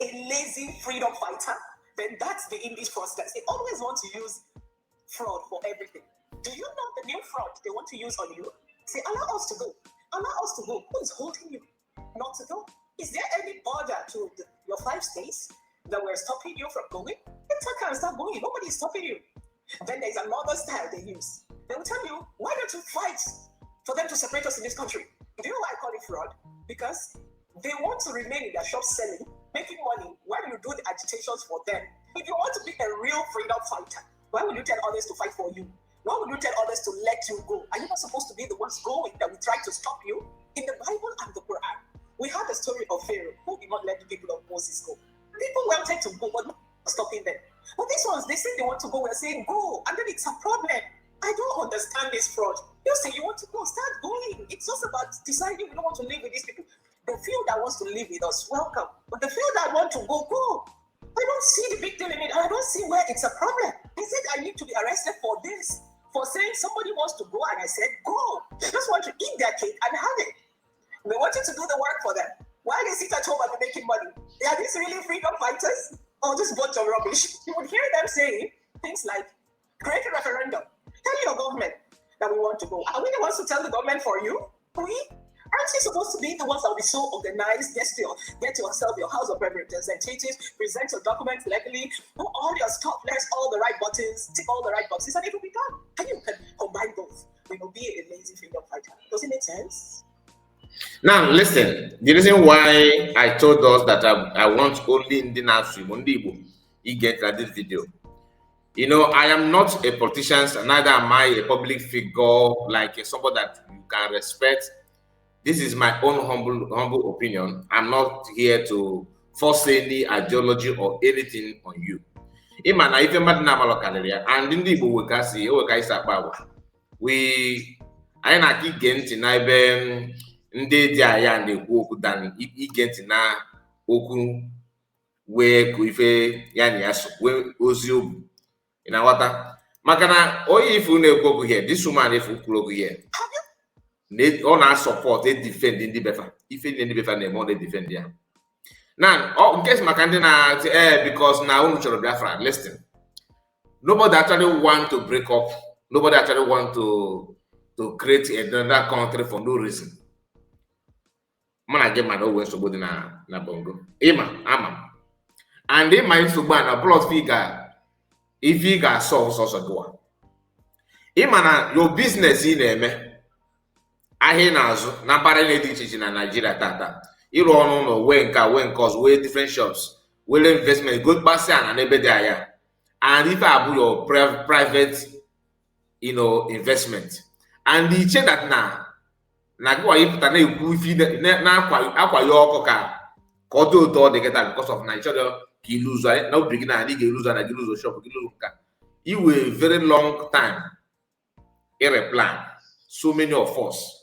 a lazy freedom fighter, then that's the English fraudsters. They always want to use fraud for everything. Do you know the new fraud they want to use on you? Say, allow us to go. Allow us to go. Who is holding you not to go? Is there any border to your 5 states that were stopping you from going? Enter and start going. Nobody is stopping you. Then there's another style they use. They will tell you, why don't you fight for them to separate us in this country? Do you know why I call it fraud? Because they want to remain in their shop selling, making money while you do the agitations for them. If you want to be a real freedom fighter, why would you tell others to fight for you? Why would you tell others to let you go? Are you not supposed to be the ones going that we try to stop you? In the Bible and the Quran, we have the story of Pharaoh who did not let the people of Moses go. People wanted to go, but not stopping them. But these ones, they say they want to go, we're saying go, and then it's a problem. I don't understand this fraud. You say you want to go, start going. It's just about deciding you don't want to live with these people. The few that wants to live with us, welcome. But the few that want to go, go. I don't see the big deal in it. I don't see where it's a problem. I said I need to be arrested for this, for saying somebody wants to go, and I said go. They just want to eat their cake and have it. They want you to do the work for them. Why they sit at home and be making money? Are these really freedom fighters? Or just bunch of rubbish? You would hear them saying things like, create a referendum. Tell your government that we want to go. Are we the ones to tell the government for you? Aren't you supposed to be the ones that will be so organized? Get yourself your House of Representatives, present your documents legally, do all your stuff, press all the right buttons, tick all the right boxes, and it will be done. And you can combine both. We will be a lazy freedom fighter. Does it make sense? Now, listen, the reason why I told us that I want only in the Nasu, on the Igbo, you get at this video. You know, I am not a politician, neither am I a public figure, like somebody that you can respect. This is my own humble opinion. I'm not here to force any ideology or anything on you. Imana ife mmadụ na-amalụ karịrị ya, and ndị Igbo wekasị isi akpa agwa. Anyị na-aka ige ntị na ebe ndị dị anya na-ekwu okwu dan ige ntị na okwu wee ka ife ya na ya so wee ozi obu. Ị na-aghọta? Maka na onye ife na-ekwu okwu here, this woman ife kwuru okwu here. Ọ na-support defend ndị befa. Ife ndị befa na-eme ọ na-defend ya. Now, in case maka ndị na because na unu chọrọ Biafra, listen. Nobody actually want to break up. Nobody actually want to create another country for no reason. Mana get man always so good na bongo. Ama. And they might so bad na plus figure if you got so do. Na your business in eme. Ahịa na-azụ na mpaghara dị iche iche na Nigeria tata. Ịrụ ọrụ ụlọ wee nke wee different shops, were investment, go gbasịa na n'ebe dị anya. And if I your private, investment. And the change that na go ịpụta na-ekwu ife na-akwa ya ọkụ ka ọ dị ụtọ dị kịta because of Nigeria ka iluzo na obi gị na adị ga-eluzo na gị luzo shop gị luzo nka. Iwe very long time plan. So many of us.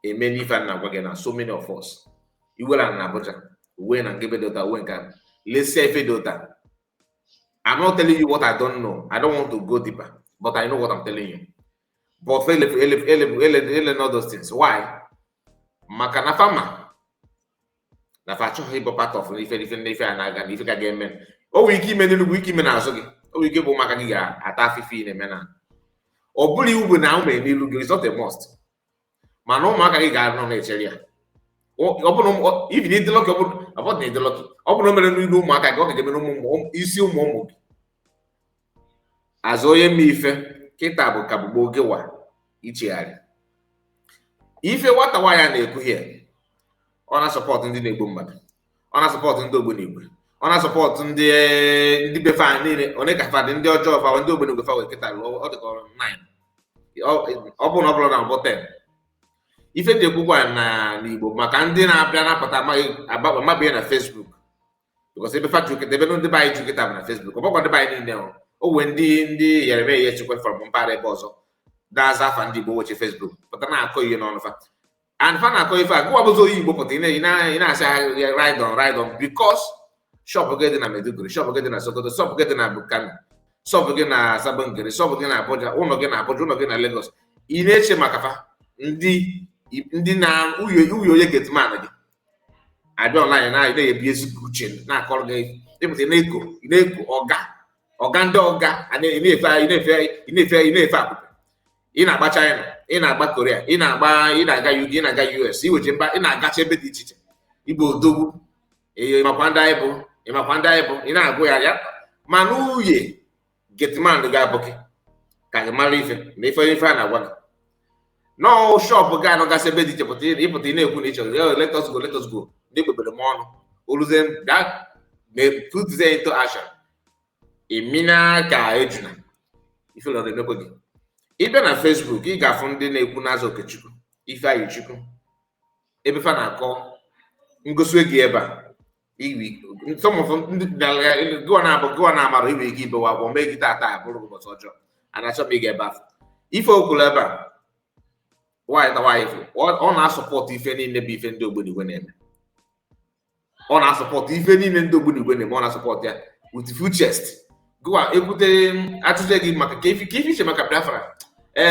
A many fan na so many of us. You will an Abuja. When and give it when can. Let's say if daughter. I'm not telling you what I don't know. I don't want to go deeper, but I know what I'm telling you. But know those things. Why? Makana fama. Na facho hibo part of if anaga if ka game. O wiki menu wiki mena azogi. O wiki bo makani ga atafifi ne mena. Obuli ugbo na ume nilu is not a must. Man, no maka ga no Nigeria. If you need the lock about the lock. Open no maka go get no isi ụmụ. Azoye mife kita bụ kabugo gewa ichigharị. Ife wata waya na-ekwu here. Ọ na support ndị na-egbu mmadụ. Ọ na support ndị ogbonigwe. Ọ na support ndị befa niile. Ọ na-ekafa ndị ọjọọ fa ndị ogbonigwe fa wee kita ọ dị ka 9. Ọ bụ na ọ bụrụ na 10. Ife dị ekwukwa na Igbo maka ndị na-abịa napụta amaghị na Facebook. Because ebe fa juketa ebe ndị baanyị juketa na Facebook. Ọ bụkwa ndị baanyị niile o wee ndị yereme ihe chekwa from mpaghara ebe ọzọ na-aza afa ndị Igbo weche Facebook pụta na-akọ ihe n'ọnụ fa. And fa na-akọ ife a gụwa bụzi onye Igbo pụta ị na-asị ride on because shop gị dị na Maiduguri, shop gị dị na Sokoto, shop gị dị na Bukani, shop gị na Sabongeri, shop gị na Abuja, ụlọ gị na Abuja, ụlọ gị na Lagos. Ị na-eche maka fa ndị na uyo onye getman gị. abịa online na-ebi ezigbo uche na-akọrọ gị ịpụta na-eko ọga ndị ọga na-efe akwụkwọ ị na-agba China, ị na-agba Korea, ị na-aga UK, ị na-aga US, iweje mba, ị na-agacha ebe dị iche iche, Igbo odogwu, ịmakwa ndị anyị bụ, ị na-agụ ya ma n'uye getman ga-abụghị ka gị mara ife na ife a na-agwa gị no shop ga anọgasị ebe dị iche ịpụta ị na-ekwu na ịchọrọ let us go ndị kpebere m ọnụ oluzie that may put them into action imina ka ejuna ife lọrọ emekwe gị ịbịa na Facebook ị ga-afụ ndị na-ekwu n'azụ Okechukwu Ifeanyi Chukwu ebe fa na-akọ ngosi gị ebe a gịwa na-amara iwe ike ibewa agwọ mee gị tata bụrụ ụbọchị ọjọọ ana-achọ m ịga ebe afọ ife okwulu ebe a ọ na-asọpọtụ ife niile bụ ife ndị ogbunigwe na-eme ọ na-asọpọtụ ife niile ndị ogbunigwe na-eme ọ na-asọpọtụ ya with full chest gụwa ekwute atụje gị maka ka ife iche maka Biafra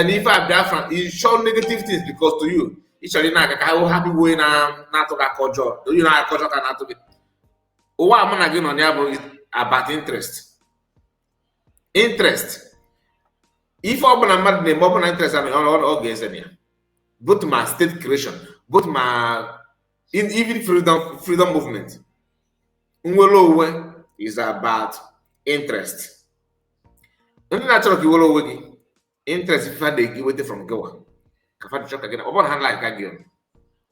n'ife a Biafra is show negative things because to you ị chọrọ ị na-aga ka ha bụ wee na-atụ gị aka ọjọọ onye na-aka ọjọọ ka na-atụ gị ụwa mụ na gị nọ ya bụ about interest ife ọbụla mmadụ na-eme ọbụla interest ọ ga-eze na ya both ma state creation both ma even freedom movement nwere onwe is about interest. Ndị na-achọrọ ka iwere onwe gị interest ife dị gị wete from gịwa ka fa chọrọ ka gị ọ bụrụ ha like ka gị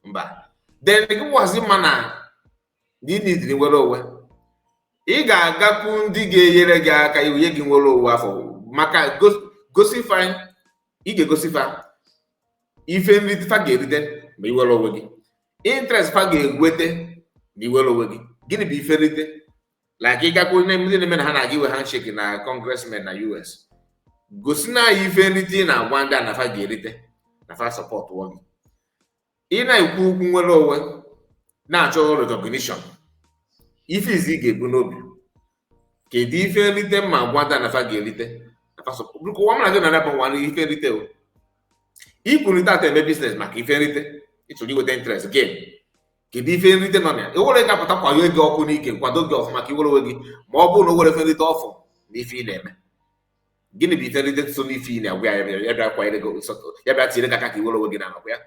mba then gị wazi mma na dị n'idiri nwere onwe ị ga-agakwu ndị ga-enyere gị aka iwunye gị nwere onwe afọ maka gosifa ị ga-egosifa ife nrite fa ga-erite ma iwere onwe gị interest fa ga-egwete ma iwere onwe gị gịnị bụ ife nrite like ị gakwu ndị na-eme na ha na-aga iwe handshake na congressmen na US gosi na ife nrite na-agwa ndị a na fa ga-erite na fa support gị ị na-ekwu okwu nwere onwe na-achọ recognition ife izi ga-ebu n'obi kedu ife nrite ma gwa ndị a na fa ga-erite na fa support bụkwa ụwa mara gị na bụ nwa ife nrite o ikwurịta ata eme biznes maka ife nrite ịchọrọ iweta interest gain kedu ife nrite nọ na ya ewere ga-apụta kwado gị ọkụ n'ike kwado gị ọfụma ka iwere onwe gị ma ọ bụrụ na o were ife nrite ọfụ na ife ị na-eme gịnị bụ ife nrite so n'ife ị na-agwa ya bịa kwanyere gị ya bịa tinyere gị aka ka iwere onwe gị na anọkwa ya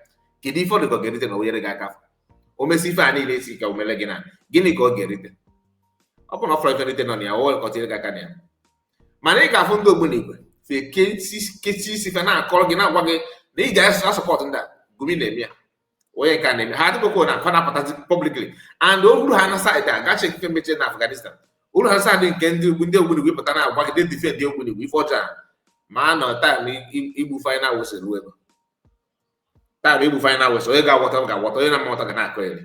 kedu ife ọ dị ka ọ ga-erite na o nyere gị aka o mesi ife a niile esi ka o mere gị na gịnị ka ọ ga-erite ọ bụ na ọ fọrọ ife nrite nọ na ya o ka ọ tinyere gị aka na ya mana ị ga-afụ ndị ogbunigwe fe kechi isi fe na-akọrọ gị na-agwa gị na ị ga-asọpọtụ ndị a gumi na-eme ya onye nke a na-eme ha dịkwa na fa na-apụtazi publicly and olu ha na saịdị a gacha ife mechie na Afghanistan olu ha saịdị nke ndị ogbunigwe pụta na-agwa gị defend ndị ogbunigwe ife ọjọọ ma nọ taa igbu final wesịrị ruo ebe taa bụ igbu final wesịrị onye ga-agwọta onye na-amụta ga na-akọ ere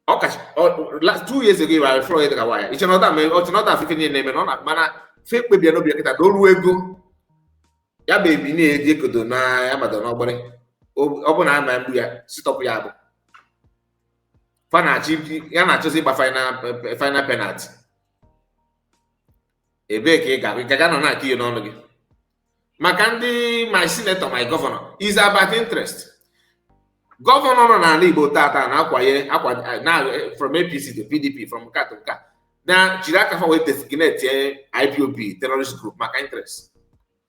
ọkacha 2 years ago ịwa frọ ya dịka waya ịchọnọta afịfe niile na-eme mana fe kpebie n'obi ya kịta na olu ego ya bụ ebi na-eji ekodo na ya mado n'ọgbara ọ bụ na ama mgbu ya sitọpụ ya bụ ya na-achọzi ịgba final penalty ebee ka ị ga nọ na-aka ihe n'ọnụ gị maka ndị my senator my governor is about interest. Gọvanọ nọ n'ala Igbo tata na-akwanye from APC to PDP from nka to nka na jiri aka fa wee designate IPOB terrorist group maka interest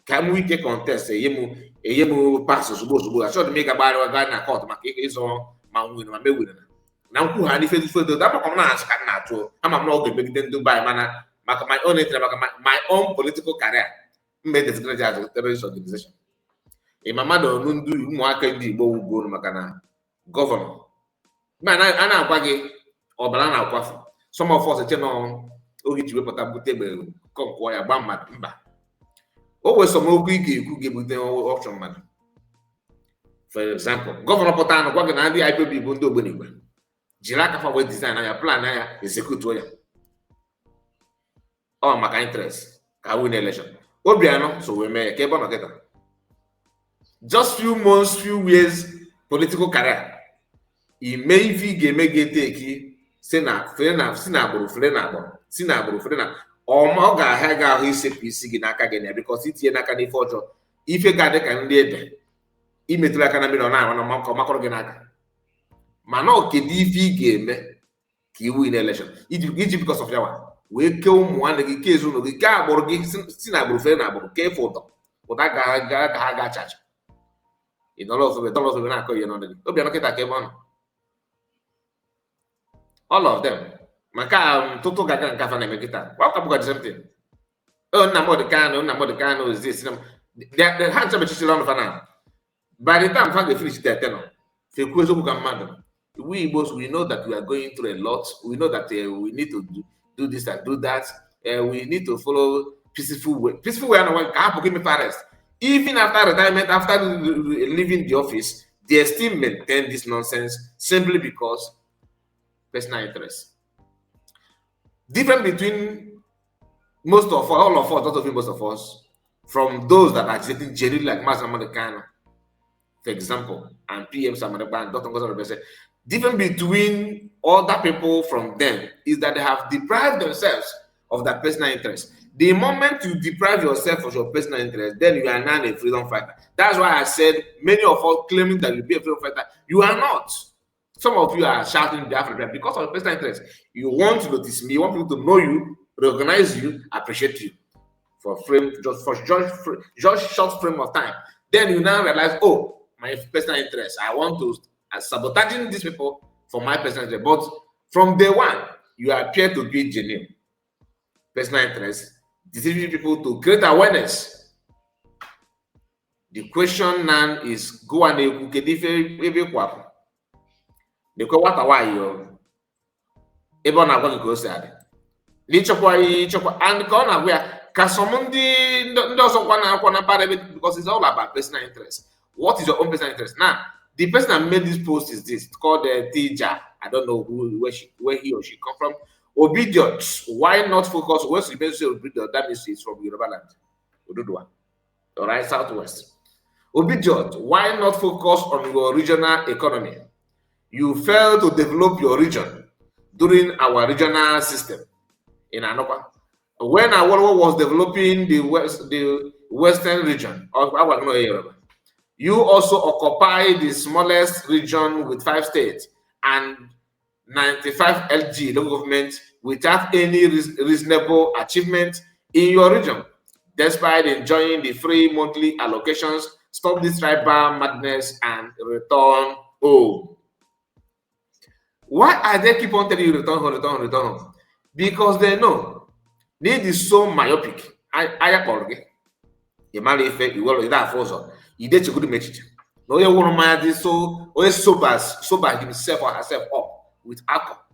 ka m ike contest enye m pas ozugbo achọghị m ịga gbagharịwa na court maka ịzọ ma nwere ma mewere na nkwu ha n'ife fedo dapụkwa m na-achị ka m na-atụ ama m na ọ ga-emegide ndị Dubai mana maka my own interest maka my own political career mbe designate as terrorist organization ịma mmadụ ọnụ ndị ụmụaka ndị Igbo ugoro maka na gọvanọ a na-agwa gị ọbara na-akwafu some of us eche na oge ji wepụta bute egbe kọnkwọ ya gba mmadụ mba o nwere somokwu ị ga-ekwu ga-ebute ọchọ mmadụ. For example, gọvanọ pụta anụ gwa gị na ndị IPOB bụ ndị ogbunigwe jiri aka fa wee design anya plan anya execute ya ọ maka interest ka win election Obianọ so wee mee ya ka ebe ọ nọ kịta just few months few years political career ime ife ị ga-eme gị eteki si na agbụrụ fere na ọma ọ ga-ahịa gị ahụ isepụ isi gị n'aka gị na because itinye n'aka n'ife ọjọọ ife ga-adị ka ndị ebe imetụrụ aka na mmiri ọ na-arụ na ọmakọrọ gị n'aka mana ọ kedu ife ị ga-eme ka ị win election iji because of yawa wee kee ụmụ nwanne gị kee ezinụlọ gị kee agbụrụ gị si na agbụrụ fere na agbụrụ kee efe ụta ka ha ga-achacha ịdọlọsobe na-akọ ihe n'ọdụ gị Obianọ kịta ka ebe ọ nọ all of them maka ntụtụ ga-aga nke afa na-eme kịta ka bụga the same thing Nnamdị Kanụ is this ha nchebechichiri ọnụ fa na by the time fa ga-efinish their tenure fekwu eziokwu ka mmadụ we Igbos, we know that we are going through a lot. We know that we need to do this and do that. We need to follow peaceful way. Peaceful way, even after retirement, after leaving the office, they still maintain this nonsense simply because personal interest. Different between all of us, not of most of us, from those that are sitting genuinely like Master Madekano, for example, and PM Samadekano, Dr. Ngozi. Different between other people from them is that they have deprived themselves of that personal interest. The moment you deprive yourself of your personal interest, then you are now a freedom fighter. That's why I said many of us claiming that you'll be a freedom fighter, you are not. Some of you are shouting Biafra because of your personal interest. You want to notice me, you want people to know you, recognize you, appreciate you for just short frame of time. Then you now realize, oh, my personal interest, I want to sabotaging these people for my personal interest. But from day one, you appear to be genuine. Personal interest, deceiving people to create awareness. The question now is go and the what are you? Even I want to go sad. And corner where Kasomundi doesn't want to because it's all about personal interest. What is your own personal interest? Now, the person that made this post is this. It's called Tija. I don't know where he or she come from. Obedient. Why not focus? Where's the best obedient? That means it's from Yoruba land. Ududua. All right, southwest. Obedient. Why not focus on your regional economy? You failed to develop your region during our regional system in Anoka. When Awolowo was developing the western region of our Yoruba, you also occupy the smallest region with 5 states and 95 LG local government without any reasonable achievement in your region, despite enjoying the free monthly allocations. Stop this tribal madness and return home. Why are they keep on telling you return home? Because they know need is so myopic. I Ide chekudu mechiche. No you want to so always sober himself or herself up with alcohol.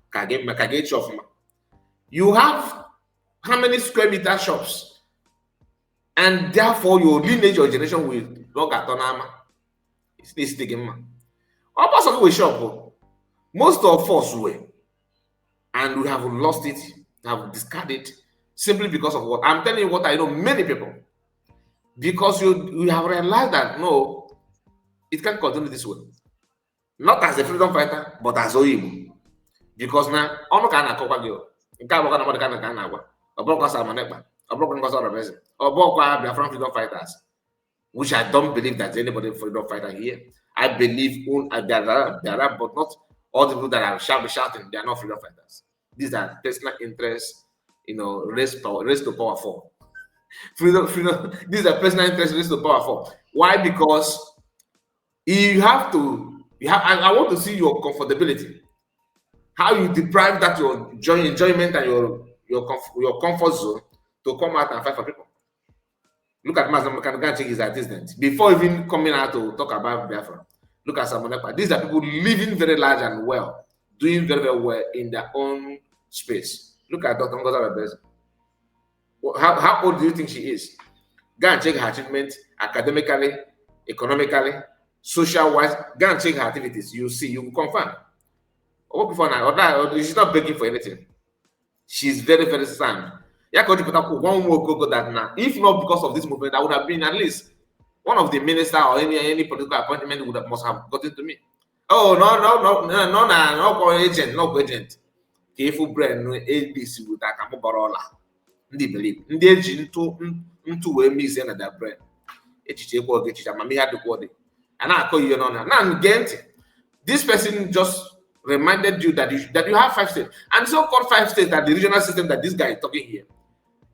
You have how many square meter shops, and therefore your lineage or generation will log at Tonama. It's this thing, man. All person we shop. Most of us were, and we have lost it, have discarded simply because of what I'm telling you. What I know, many people. Because you have realized that no, it can't continue this way. Not as a freedom fighter, but as Oyibo. Because now, ono kana kokwa gyo. Nka boka na mo kana kana agwa. Oboko Salmonekpa, Oboko Ngozi Represent, Oboko Biafran freedom fighters. Which I don't believe that anybody freedom fighter here. I believe there are, but not all the people that are shouting, they are not freedom fighters. These are personal interests, race to power for. Freedom. These are personal interests raised to power for. Why? Because I want to see your comfortability. How you deprive that your enjoyment and your comfort zone to come out and fight for people. Look at Mazda Mechanical check his antecedent. Before even coming out to talk about Biafra, look at Salmonekpa. These are people living very large and well, doing very, very well in their own space. Look at Dr. Ngozi Represent. How old do you think she is? Go and check her achievement academically, economically, social-wise. Go and check her activities. You see, you confirm. She's not begging for anything. She's very, very sound. One more go that now. If not because of this movement, I would have been at least one of the minister or any political appointment must have gotten to me. Oh no agent. Careful brain, no ABC with that Kamubarola. Ndị believe ndị eji ntụ wee mizie na their brain echiche ekwo echiche amamihe adịkwa dị a na-akọ ihe n'ọnụ na ngee ntị. This person just reminded you that you have 5 states. And so-called 5 states that the regional system that this guy is talking here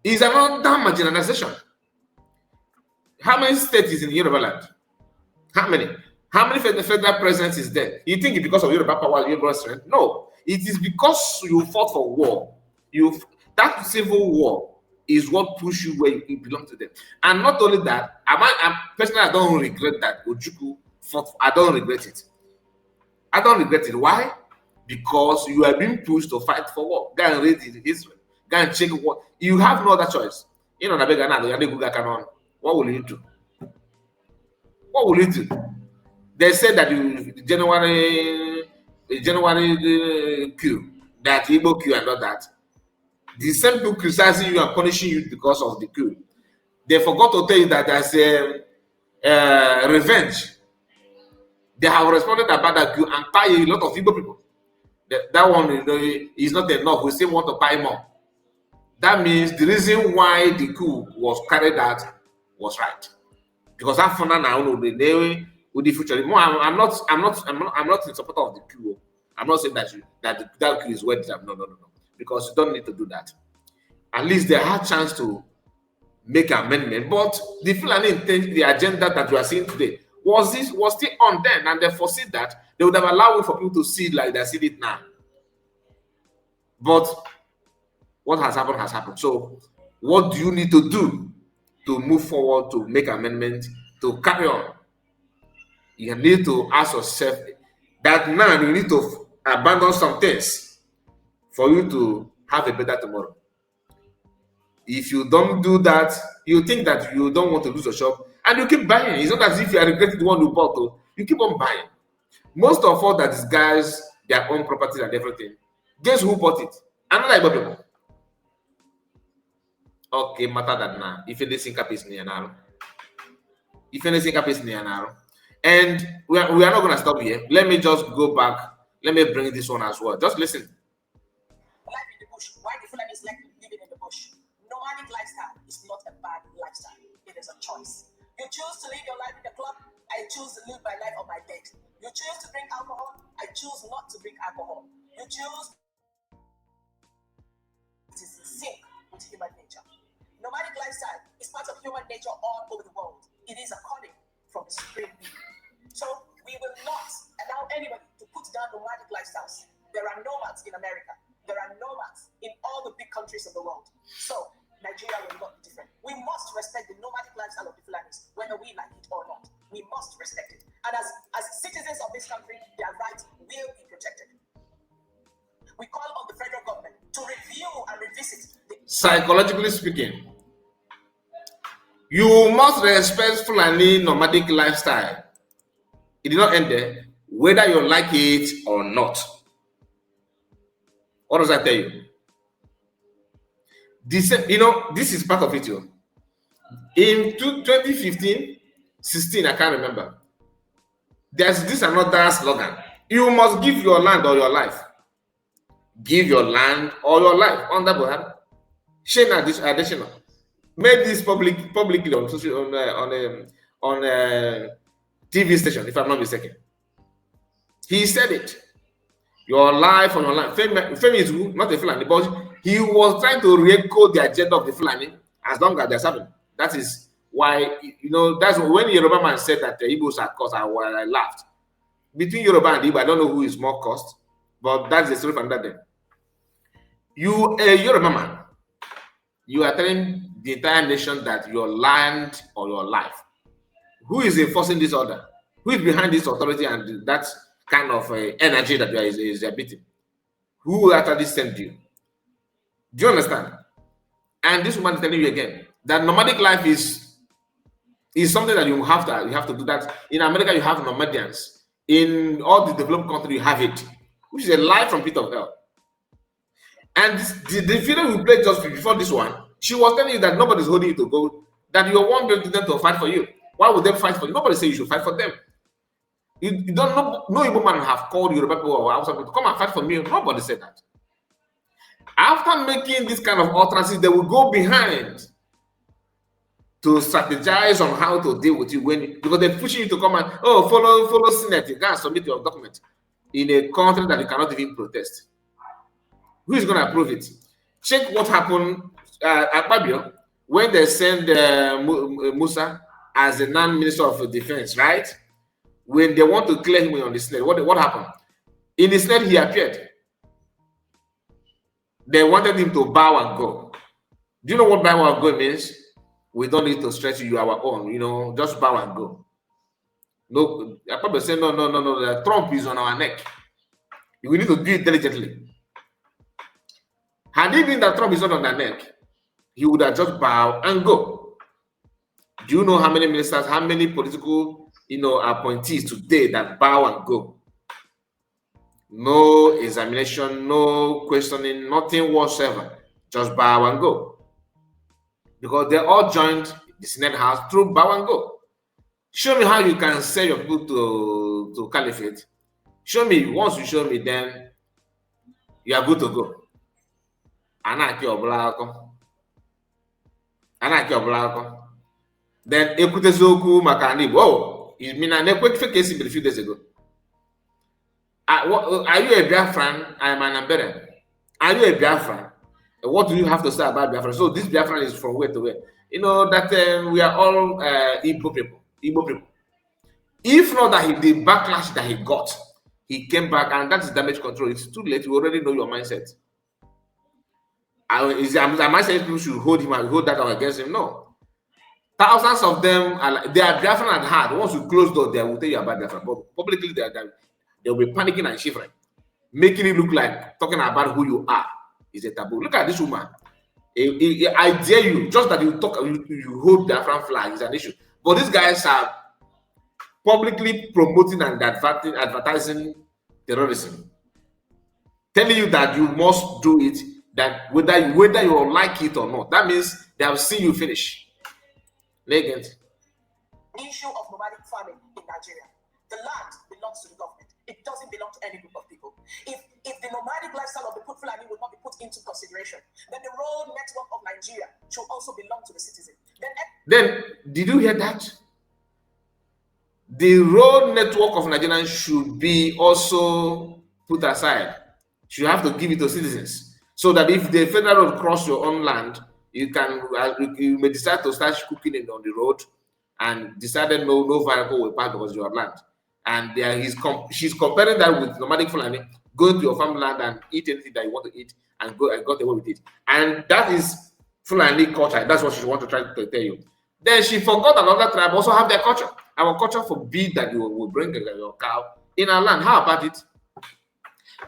is another marginalization. How many states is in Yoruba land? How many? How many federal presence is there? You think it's because of Yoruba power, Yoruba strength? No. It is because you fought for war. That civil war is what pushed you where you belong to them. And not only that, personally, I don't regret that Ojukwu fought. I don't regret it. I don't regret it. Why? Because you are being pushed to fight for war. Go and read history. Go and check what. You have no other choice. You know, what will you do? What will you do? They said that January coup, that Igbo coup and all that. The same people criticizing you and punishing you because of the coup. They forgot to tell you that there's a revenge. They have responded about that coup and pay a lot of Igbo people. That one is not enough. We still want to buy more. That means the reason why the coup was carried out was right. Because that fund now with the future. I'm not in support of the coup. I'm not saying that coup is worth it. No. Because you don't need to do that. At least they had a chance to make an amendment. But the Fulani intent, the agenda that we are seeing today, was still on then, and they foresee that they would have allowed for people to see it like they see it now. But what has happened has happened. So what do you need to do to move forward, to make amendments, to carry on? You need to ask yourself that now you need to abandon some things for you to have a better tomorrow. If you don't do that, you think that you don't want to lose your job, and you keep buying. It's not as if you are regretting the one you bought, though. You keep on buying. Most of all that disguise their own property and everything. Guess who bought it? Another Igbo people. Okay, matter that now. If anything happens near now. And we are not going to stop here. Let me just go back. Let me bring this one as well. Just listen. Life in the bush. Why the Fulanis like living in the bush? Nomadic lifestyle is not a bad lifestyle. It is a choice. You choose to live your life in the club. I choose to live my life on my bed. You choose to drink alcohol. I choose not to drink alcohol. You choose. It is in sync with human nature. Nomadic lifestyle is part of human nature all over the world. It is a calling from the supreme being. So we will not allow anybody to put down nomadic lifestyles. There are nomads in America. There are nomads in all the big countries of the world. So Nigeria will not be different. We must respect the nomadic lifestyle of the Fulanis, whether we like it or not. We must respect it. And as citizens of this country, their rights will be protected. We call on the federal government to review and revisit the... Psychologically speaking, you must respect Fulani nomadic lifestyle. It did not end there, whether you like it or not. What does that tell you? This is part of it. In 2015, 16, I can't remember. There's this another slogan. You must give your land or your life. Give your land or your life. Under Buhari. Shane additional. Made this publicly on TV station, if I'm not mistaken. He said it. Your life on your life. Femi is who? Not a Fulani, but he was trying to re-echo the agenda of the Fulani as long as they're serving. That is why, that's when Yoruba man said that the Igbos are cursed, I laughed. Between Yoruba and Igbo, I don't know who is more cursed, but that's the story from that day. You, a Yoruba man, you are telling the entire nation that your land or your life. Who is enforcing this order? Who is behind this authority and that kind of energy that you are exhibiting? Who actually sent you? Do you understand? And this woman is telling you again that nomadic life is something that you have to do that. In America, you have nomadians. In all the developed countries, you have it, which is a lie from pit of hell. And the video we played just before this one, she was telling you that nobody's holding you to go, that you want them to fight for you. Why would they fight for you? Nobody say you should fight for them. You don't know, no Igbo man have called Yoruba people or Hausa people to come and fight for me. Nobody said that. After making this kind of utterances, they will go behind to strategize on how to deal with you because they're pushing you to come and follow Senate, you can't submit your document. in a country that you cannot even protest? Who is going to approve it? Check what happened at Babio when they sent Musa as the non-minister of defense, right? When they want to clear him on the sled, what happened? In the sled, he appeared. They wanted him to bow and go. Do you know what bow and go means? We don't need to stretch you our own, just bow and go. No, I probably say no. The Trump is on our neck. We need to do it diligently. Had it been that Trump is not on their neck, he would have just bowed and go. Do you know how many ministers, how many political, appointees today that bow and go? No examination, no questioning, nothing whatsoever. Just bow and go. Because they all joined the Senate House through bow and go. Show me how you can sell your people to caliphate. Show me. Once you show me, then you are good to go. Then Ekutezoku Makani. Oh, you mean an equity case a few days ago? Are you a Biafran? I am an Amberen. Are you a Biafran? What do you have to say about Biafran? So this Biafran is from where to where? You know that we are all Igbo people. If not that the backlash that he got, he came back, and that is damage control. It's too late. You already know your mindset. Am I saying people should hold him and hold that against him? No. Thousands of them they are Biafran at heart. Once you close door, they will tell you about Biafran. But publicly, they'll be panicking and shivering, making it look like talking about who you are is a taboo. Look at this woman. I dare you, just that you hold Biafran flag is an issue. But these guys are publicly promoting and advertising terrorism, telling you that you must do it, that whether you like it or not. That means they have seen you finish. Legend. The issue of nomadic farming in Nigeria. The land belongs to the government. It doesn't belong to any group of people. If the nomadic lifestyle of the Fulani will not be put into consideration, then the road network of Nigeria should also belong to the citizen. Then did you hear that? The road network of Nigerians should be also put aside. You have to give it to citizens, so that if the federal road cross your own land, you may decide to start cooking it on the road, and decided no vehicle will pass because your land. And she's comparing that with nomadic Fulani going to your farmland and eat anything that you want to eat and got away with it. And that is Fulani culture. That's what she wants to try to tell you. Then she forgot another tribe also have their culture. Our culture forbid that you will bring your cow in our land. How about it?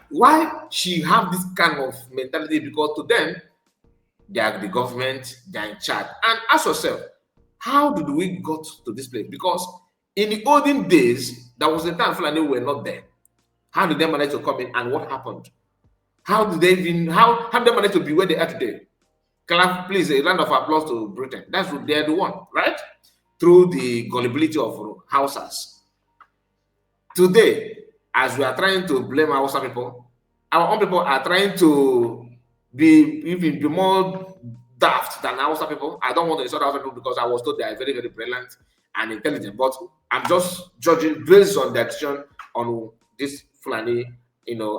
Why she have this kind of mentality? Because to them, they are the government, they are in charge. And ask yourself, how did we got to this place? Because in the olden days, there was a time Fulani were not there. How did they manage to come in, and what happened? How did they manage to be where they are today? Clap, please, a round of applause to Britain. That's what they're the one, right? Through the gullibility of Hausas. Today, as we are trying to blame Hausa people, our own people are trying to be more daft than Hausa people. I don't want to insult Hausa people because I was told they are very, very brilliant and intelligent, but I'm just judging based on their decision on this Fulani,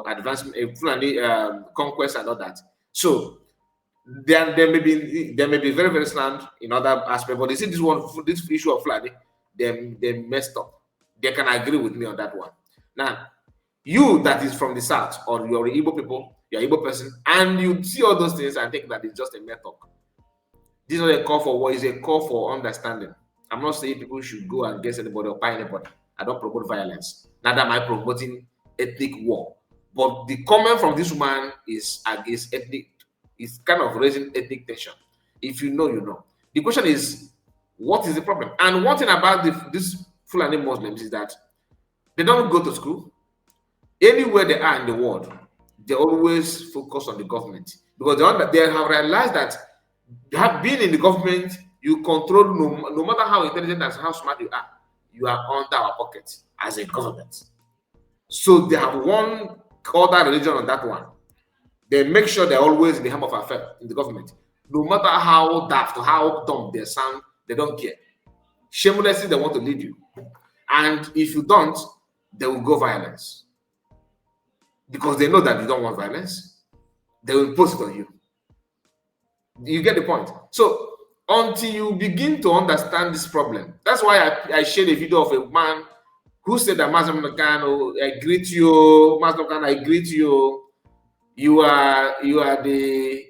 advancement, Fulani conquest and all that. So there may be very, very sound in other aspects, but you see this issue of Fulani, they messed up. They can agree with me on that one. Now, you that is from the south, or you're Igbo people, you're Igbo person, and you see all those things and think that it's just a mere talk. This is not a call for war, it's a call for understanding. I'm not saying people should go against anybody or buy anybody. I don't promote violence. Neither am I promoting ethnic war. But the comment from this woman is against ethnic, is kind of raising ethnic tension. If you know, you know. The question is, what is the problem? And one thing about these Fulani Muslims is that they don't go to school. Anywhere they are in the world, they always focus on the government. Because they have realized that being in the government, you control no matter how intelligent and how smart you are under our pocket as a government. So they have one other religion on that one. They make sure they're always in the helm of affairs in the government. No matter how daft or how dumb they sound, they don't care. Shamelessly, they want to lead you. And if you don't, they will go violence. because they know that you don't want violence. They will impose it on you. You get the point? So until you begin to understand this problem, that's why I shared a video of a man who said that Master Khan, I greet you, Master Khan, I greet you. You are the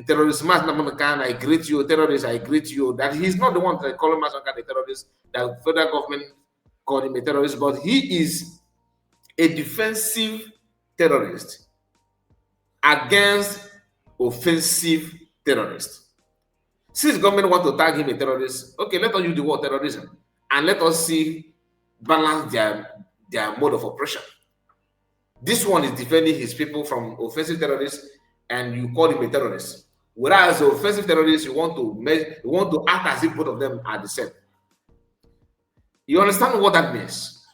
terrorist, Master Khan, I greet you, terrorist, I greet you. That he's not the one that called Master Khan a terrorist, the federal government called him a terrorist, but he is a defensive terrorist against offensive terrorists. Since government want to tag him a terrorist, okay, let us use the word terrorism and let us see balance their mode of operation. This one is defending his people from offensive terrorists, and you call him a terrorist. Whereas the offensive terrorists, you want to act as if both of them are the same. You understand what that means?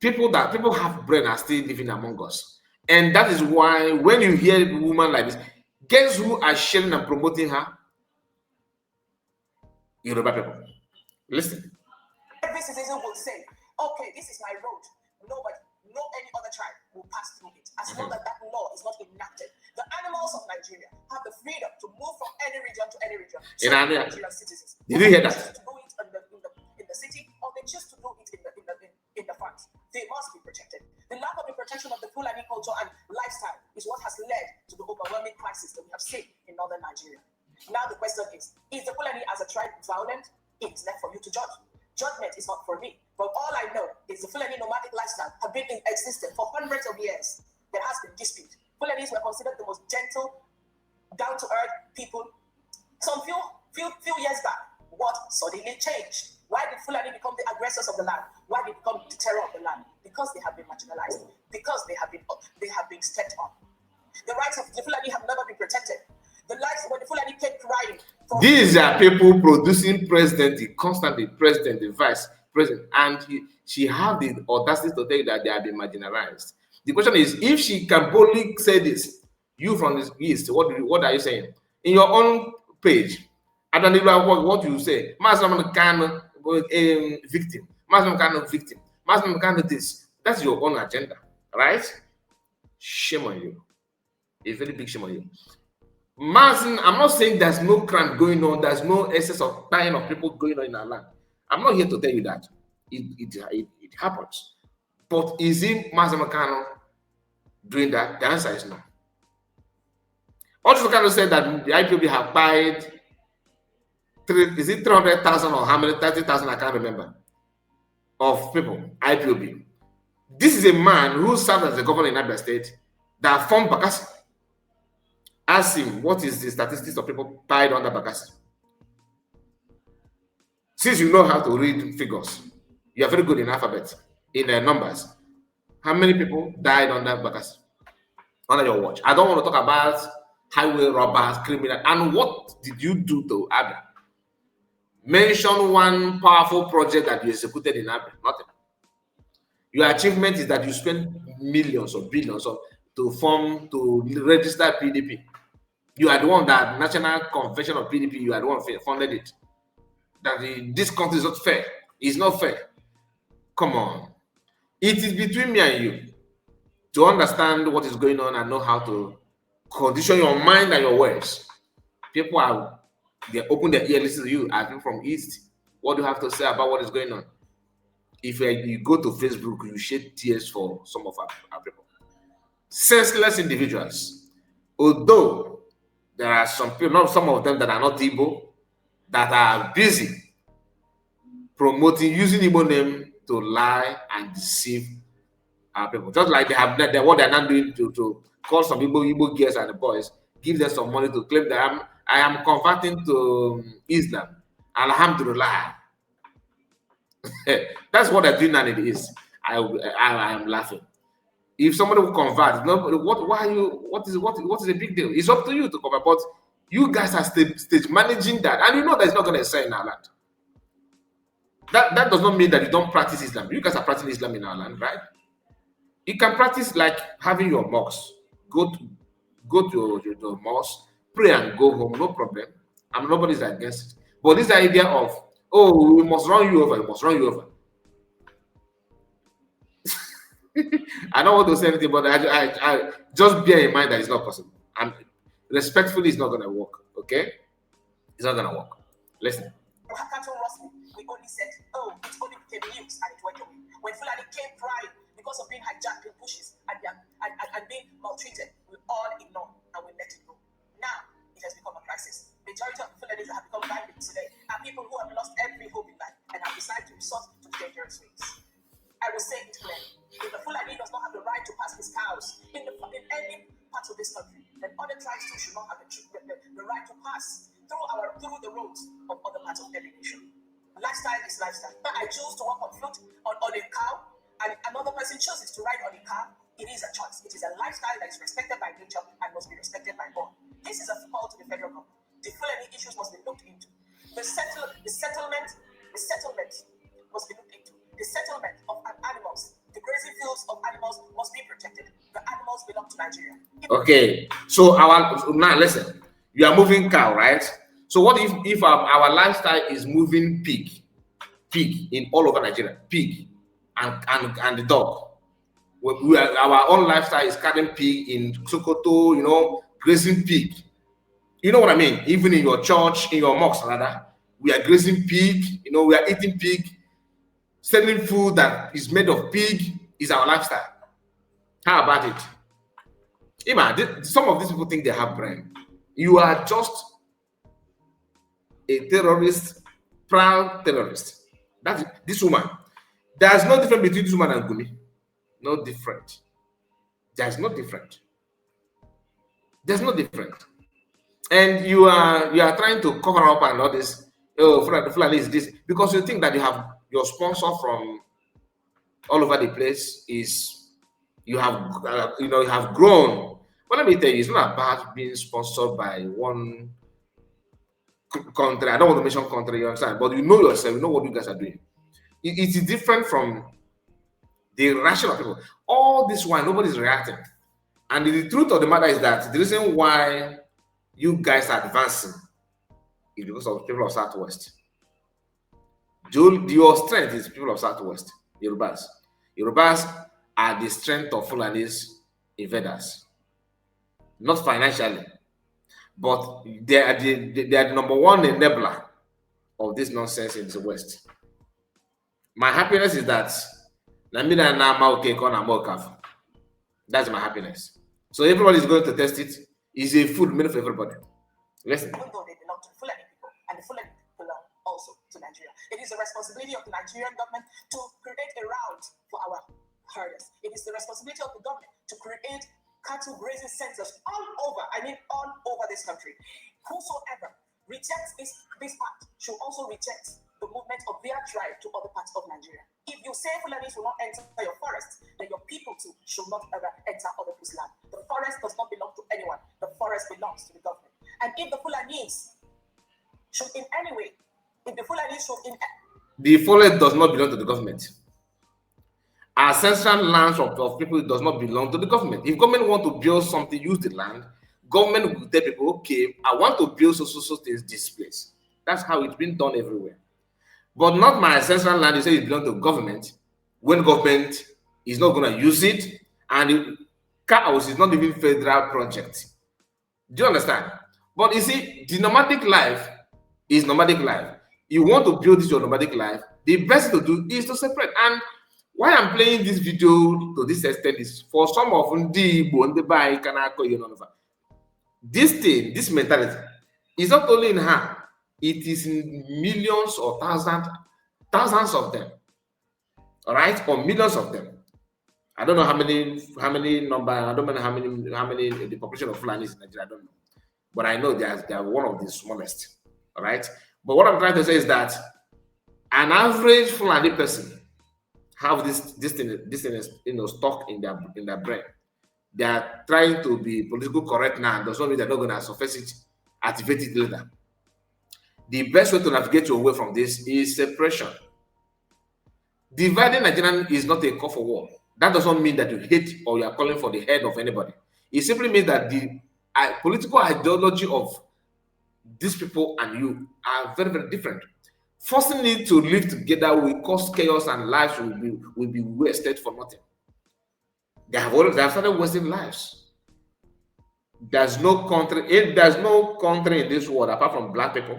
People have brain are still living among us. And that is why when you hear a woman like this, guess who are sharing and promoting her? Yoruba people. Listen. Every citizen will say, okay, this is my road. Nobody, no any other tribe will pass through it. As long as that law is not enacted, the animals of Nigeria have the freedom to move from any region to any region. So Nigerian citizens. Did you hear that? To do it in the city, or they choose to do it in the farms. They must be protected. The lack of the protection of the Fulani culture and lifestyle is what has led to the overwhelming crisis that we have seen in northern Nigeria. Now the question is the Fulani as a tribe violent? It's left for you to judge. Judgment is not for me. But all I know is the Fulani nomadic lifestyle have been in existence for hundreds of years. There has been dispute. Fulanis were considered the most gentle, down-to-earth people. Some few years back, what suddenly changed? Why did Fulani become the aggressors of the land? Why did they become the terror of the land? Because they have been marginalized. Because they have been stepped on. The rights of the Fulani have never been protected. The lives when the Fulani kept crying. These are people producing president, constantly president, the vice president, and she have the audacity to tell you that they have been marginalized. The question is, if she can boldly say this, you from the east, what are you saying in your own page? I don't know what you say. Muslim can victim, Muslim can victim, Muslim can this. That's your own agenda, right? Shame on you. A very big shame on you. Martin, I'm not saying there's no crime going on, there's no excess of dying of people going on in our land. I'm not here to tell you that. It happens. But is it Master Kano doing that? The answer is no. Also, Kano said that the IPOB have paid 300,000 or how many? 30,000, I can't remember, of people, IPOB. This is a man who served as the governor in Abia State that formed Bakassi. Ask him what is the statistics of people died under Bakassi. Since you know how to read figures, you are very good in alphabet, in numbers. How many people died under Bakassi? Under your watch. I don't want to talk about highway robbers, criminals, and what did you do to Abia? Mention one powerful project that you executed in Abia. Nothing. Your achievement is that you spent millions or billions to register PDP. You are the one that National Convention of PDP, you are the one funded it. That this country is not fair. It's not fair. Come on. It is between me and you to understand what is going on and know how to condition your mind and your words. People they open their ear, listen to you. I think from East. What do you have to say about what is going on? If you go to Facebook, you shed tears for some of our people. Senseless individuals. Although there are some people, not some of them that are not Igbo, that are busy promoting, using Igbo name to lie and deceive our people. Just like they have what they're not doing to call some Igbo girls and the boys, give them some money to claim that I am converting to Islam. Alhamdulillah. That's what they're doing and it is. I am laughing. If somebody will convert, what is the big deal? It's up to you to convert, but you guys are stage managing that, and you know that it's not going to sell in our land. That does not mean that you don't practice Islam. You guys are practicing Islam in our land, right? You can practice like having your mosque. Go to your mosque, pray and go home, no problem. Nobody's against it. But this idea of, we must run you over, I don't want to say anything, but I just bear in mind that it's not possible. I'm respectfully, it's not gonna work. Okay, it's not gonna work. Listen. Cattle rustling, we only said, oh, it only became news and it went away. When Fulani came crying because of being hijacked in bushes and being maltreated, we all ignored and we let it go. Now it has become a crisis. Majority of Fulani have become violent today are people who have lost every hope in life and have decided to resort to dangerous ways. I will say it clearly. If the Fulani does not have the right to pass his cows in any part of this country, then other tribes too should not have the right to pass through the roads of other parts of every nation. Lifestyle is lifestyle. But I choose to walk on foot on a cow, and another person chooses to ride on a car. It is a choice. It is a lifestyle that is respected by nature and must be respected by all. This is a call to the federal government. The Fulani issues must be looked into. The settlement must be looked into. The settlement of animals, the grazing fields of animals must be protected. The animals belong to Nigeria. Okay, so now listen. You are moving cow, right? So what if our lifestyle is moving pig in all over Nigeria, pig and the dog? Our own lifestyle is carrying pig in Sokoto, grazing pig. You know what I mean? Even in your church, in your mosque, rather, we are grazing pig. We are eating pig. Selling food that is made of pig is our lifestyle. How about it? Ima, some of these people think they have brain. You are just a terrorist, proud terrorist. That's this woman. There's no difference between this woman and Gumi. No different. There's no different. There's no different. And you are trying to cover up and all this. Oh, Fulani is this because you think that you have your sponsor from all over the place you have grown. But let me tell you, it's not about being sponsored by one country. I don't want to mention country, you understand? But you know yourself, you know what you guys are doing. It is different from the rational people. All this while, nobody's reacting. And the truth of the matter is that the reason why you guys are advancing is because of people of Southwest. Your strength is people of Southwest, Yorubas. Yorubas are the strength of Fulanis invaders. Not financially, but they are the number one enabler of this nonsense in the West. My happiness is that that's my happiness. So everybody is going to test it. It's a food made for everybody. Listen. Even though they belong to Fulani people, and the Fulani belong also to Nigeria. It is the responsibility of the Nigerian government to create a route for our herders. It is the responsibility of the government to create cattle grazing centers all over this country. Whosoever rejects this part should also reject the movement of their tribe to other parts of Nigeria. If you say Fulanis will not enter your forest, then your people too should not ever enter other people's land. The forest does not belong to anyone. The forest belongs to the government. And if the Fulanis should in any way, the forest does not belong to the government. Ancestral lands of people does not belong to the government. If government want to build something, use the land, government will tell people, okay, I want to build so things this place. That's how it's been done everywhere. But not my ancestral land, you say it belongs to government, when government is not going to use it, and the cows is not even federal project. Do you understand? But you see, the nomadic life is nomadic life. You want to build this your nomadic life, the best to do is to separate. And why I'm playing this video to this extent is for some of Igbo, this mentality is not only in her, it is in millions or thousands of them. All right, or millions of them. I don't know how many number. I don't know how many the population of Fulanis in Nigeria. I don't know, but I know they are one of the smallest. All right, but what I'm trying to say is that an average Fulani person have this thing is, stuck in their brain. They are trying to be politically correct now. Does not mean they're not going to surface it, activate it later. The best way to navigate your way from this is separation. Dividing Nigeria is not a call for war. That doesn't mean that you hate or you are calling for the head of anybody. It simply means that the political ideology of these people and you are very, very different. Forcing it to live together will cause chaos and lives will be wasted for nothing. They have started wasting lives. There's no country in this world apart from black people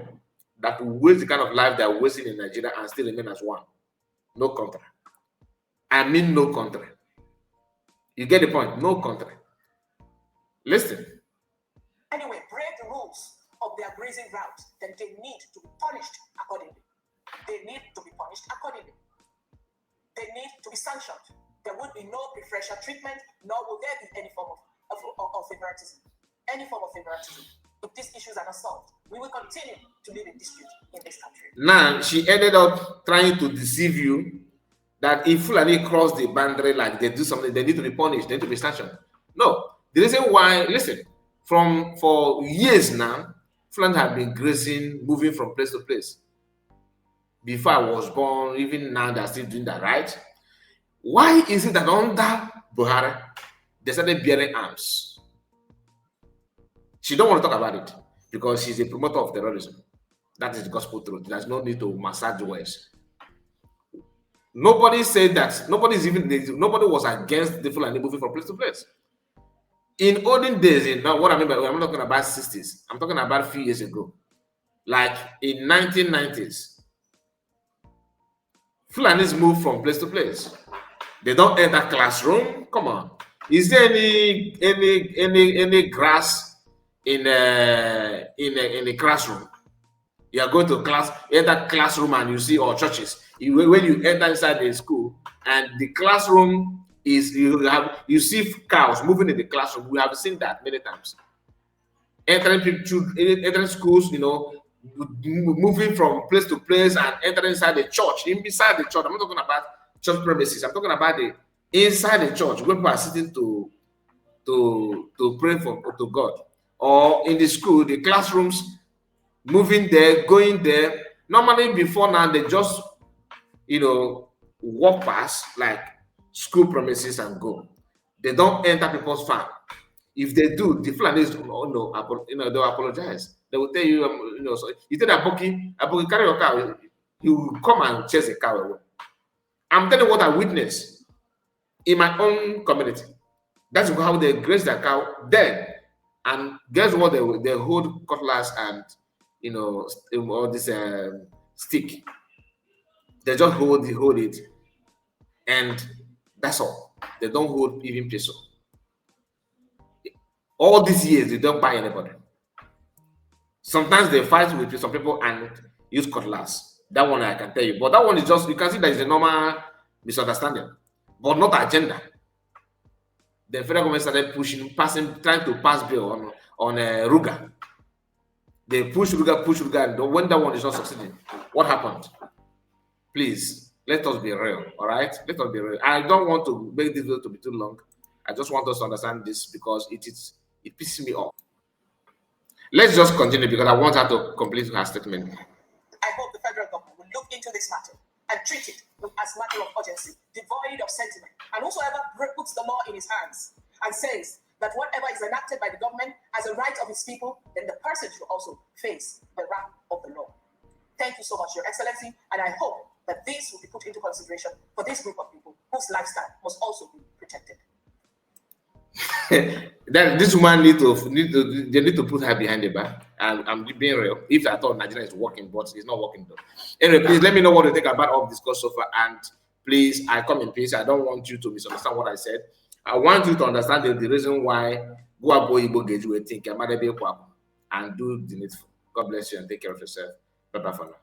that will waste the kind of life they're wasting in Nigeria and still remain as one. No country. I mean no country. You get the point? No country. Listen. Anyway, break the rules of their grazing route, then they need to be punished accordingly. They need to be punished accordingly. They need to be sanctioned. There would be no preferential treatment, nor will there be any form of favoritism. Any form of favoritism. If these issues are not solved, we will continue to live in dispute in this country. Now, she ended up trying to deceive you that if Fulani cross the boundary, like they do something, they need to be punished, they need to be sanctioned. No. The reason why, listen, for years now, Fulani have been grazing, moving from place to place. Before I was born, even now they're still doing that, right? Why is it that under Buhari, they started bearing arms? She don't want to talk about it because she's a promoter of terrorism. That is the gospel truth. There's no need to massage words. Nobody said that. Nobody was against the Fulani moving from place to place. In olden days, what I mean by, I'm not talking about 60s. I'm talking about a few years ago. Like in 1990s, Fulanis move from place to place. They don't enter classroom. Come on. Is there any grass in a classroom? You are going to enter classroom and you see all churches. When you enter inside the school and the classroom is you see cows moving in the classroom. We have seen that many times. Entering schools, moving from place to place and entering inside the church. Inside the church, I'm not talking about church premises. I'm talking about the inside the church where people are sitting to pray to God, or in the school, the classrooms, moving there, going there. Normally, before now, they just walk past like school premises and go. They don't enter people's farm. If they do, the Fulanis they'll apologize. They will tell you, so you tell Aboki, carry your cow, he will come and chase a cow away. I'm telling you what I witnessed in my own community. That's how they graze their cow then. And guess what? They hold cutlass and all this stick. They just hold it, and that's all. They don't hold even peso. All these years, they don't buy anybody. Sometimes they fight with some people and use cutlass. That one I can tell you. But that one is just, you can see that is a normal misunderstanding, but not agenda. The federal government started trying to pass bill on Ruga. They push Ruga, and when that one is not succeeding, what happened? Please, let us be real, all right? Let us be real. I don't want to make this video to be too long. I just want us to understand this because it pisses me off. Let's just continue because I want her to complete her statement. I hope the federal government will look into this matter and treat it as a matter of urgency, devoid of sentiment. And whosoever puts the law in his hands and says that whatever is enacted by the government as a right of its people, then the person should also face the wrath of the law. Thank you so much, Your Excellency, and I hope that this will be put into consideration for this group of people whose lifestyle must also be protected. That this woman need to put her behind the bar. I'm being real. If I thought Nigeria is working, but it's not working though. Anyway, please let me know what you think about all this discourse so far. And please, I come in peace. I don't want you to misunderstand what I said. I want you to understand the reason why Igbo Geju think and do the needful. God bless you and take care of yourself. Bye bye for now.